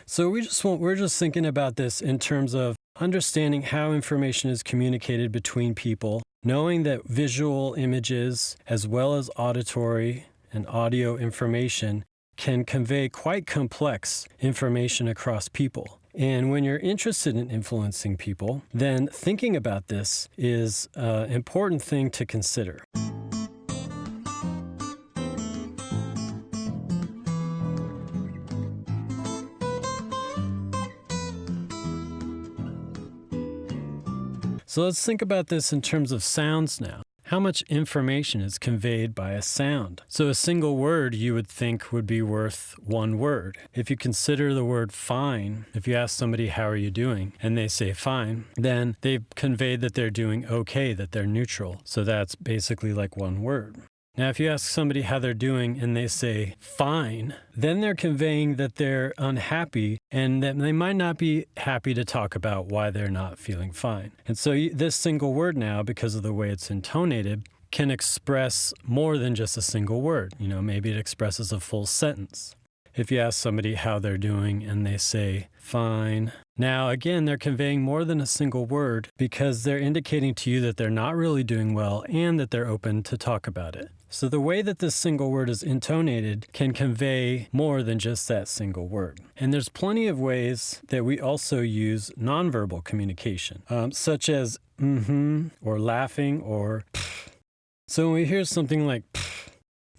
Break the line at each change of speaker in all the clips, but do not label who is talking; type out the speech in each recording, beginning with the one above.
So we're just thinking about this in terms of understanding how information is communicated between people, knowing that visual images as well as auditory and audio information can convey quite complex information across people. And when you're interested in influencing people, then thinking about this is an important thing to consider. So let's think about this in terms of sounds now. How much information is conveyed by a sound? So a single word you would think would be worth one word. If you consider the word fine, if you ask somebody, how are you doing? And they say fine, then they've conveyed that they're doing okay, that they're neutral. So that's basically like one word. Now, if you ask somebody how they're doing and they say fine, then they're conveying that they're unhappy and that they might not be happy to talk about why they're not feeling fine. And so this single word now, because of the way it's intonated, can express more than just a single word. Maybe it expresses a full sentence. If you ask somebody how they're doing and they say fine, now again, they're conveying more than a single word because they're indicating to you that they're not really doing well and that they're open to talk about it. So the way that this single word is intonated can convey more than just that single word. And there's plenty of ways that we also use nonverbal communication, such as or laughing or pff. So when we hear something like pff,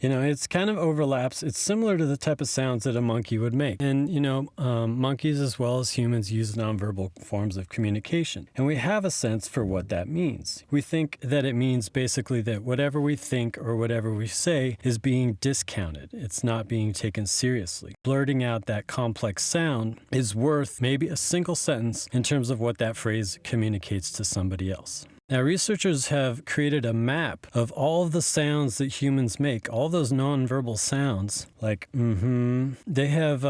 it's kind of overlaps. It's similar to the type of sounds that a monkey would make. And, monkeys as well as humans use nonverbal forms of communication. And we have a sense for what that means. We think that it means basically that whatever we think or whatever we say is being discounted. It's not being taken seriously. Blurting out that complex sound is worth maybe a single sentence in terms of what that phrase communicates to somebody else. Now, researchers have created a map of all of the sounds that humans make, all those nonverbal sounds, like They have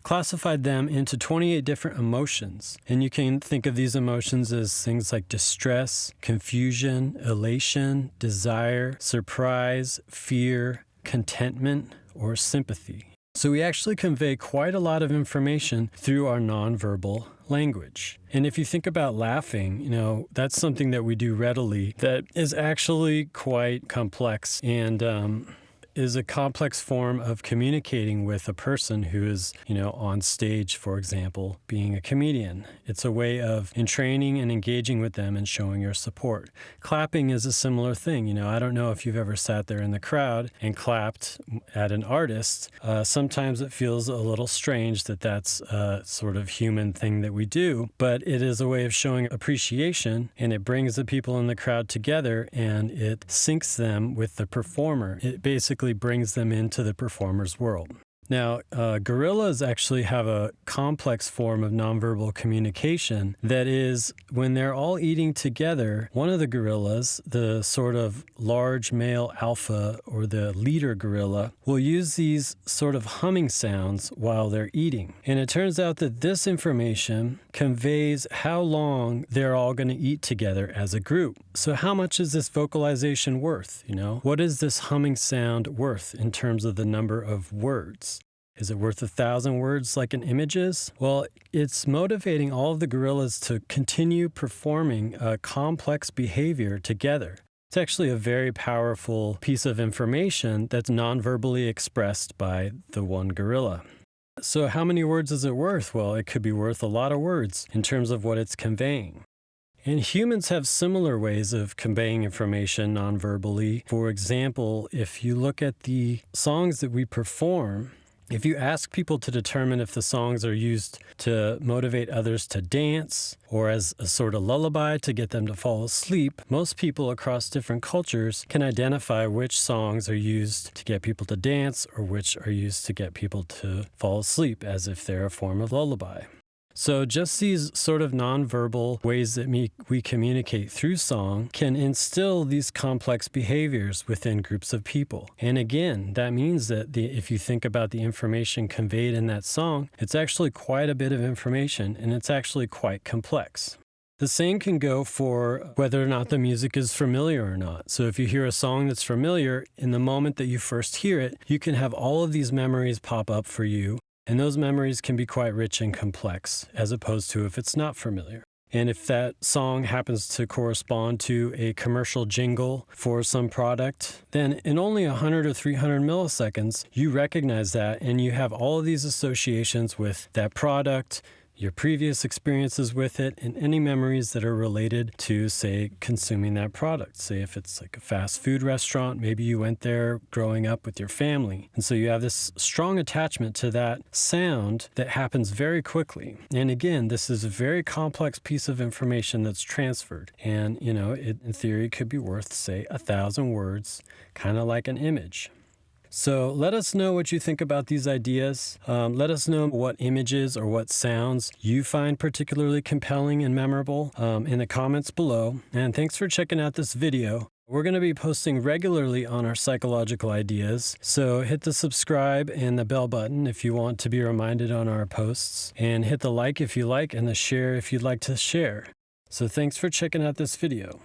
classified them into 28 different emotions. And you can think of these emotions as things like distress, confusion, elation, desire, surprise, fear, contentment, or sympathy. So we actually convey quite a lot of information through our nonverbal language. And if you think about laughing, that's something that we do readily that is actually quite complex and is a complex form of communicating with a person who is, on stage, for example, being a comedian. It's a way of entraining and engaging with them and showing your support. Clapping is a similar thing. I don't know if you've ever sat there in the crowd and clapped at an artist. Sometimes it feels a little strange that that's a sort of human thing that we do, but it is a way of showing appreciation, and it brings the people in the crowd together, and it syncs them with the performer. It basically brings them into the performer's world. Now, gorillas actually have a complex form of nonverbal communication that is when they're all eating together, one of the gorillas, the sort of large male alpha or the leader gorilla, will use these sort of humming sounds while they're eating. And it turns out that this information conveys how long they're all going to eat together as a group. So how much is this vocalization worth? What is this humming sound worth in terms of the number of words? Is it worth 1,000 words like an image is? Well, it's motivating all of the gorillas to continue performing a complex behavior together. It's actually a very powerful piece of information that's non-verbally expressed by the one gorilla. So how many words is it worth? Well, it could be worth a lot of words in terms of what it's conveying. And humans have similar ways of conveying information non-verbally. For example, if you look at the songs that we perform, if you ask people to determine if the songs are used to motivate others to dance or as a sort of lullaby to get them to fall asleep, most people across different cultures can identify which songs are used to get people to dance or which are used to get people to fall asleep as if they're a form of lullaby. So just these sort of nonverbal ways that we communicate through song can instill these complex behaviors within groups of people. And again, that means that if you think about the information conveyed in that song, it's actually quite a bit of information, and it's actually quite complex. The same can go for whether or not the music is familiar or not. So if you hear a song that's familiar, in the moment that you first hear it, you can have all of these memories pop up for you. And those memories can be quite rich and complex, as opposed to if it's not familiar. And if that song happens to correspond to a commercial jingle for some product, then in only 100 or 300 milliseconds, you recognize that and you have all of these associations with that product, your previous experiences with it, and any memories that are related to, say, consuming that product. Say if it's like a fast food restaurant, maybe you went there growing up with your family. And so you have this strong attachment to that sound that happens very quickly. And again, this is a very complex piece of information that's transferred. And, it in theory could be worth, say, 1,000 words, kind of like an image. So let us know what you think about these ideas. Let us know what images or what sounds you find particularly compelling and memorable in the comments below. And thanks for checking out this video. We're going to be posting regularly on our psychological ideas, so hit the subscribe and the bell button if you want to be reminded on our posts, and hit the like if you like and the share if you'd like to share. So thanks for checking out this video.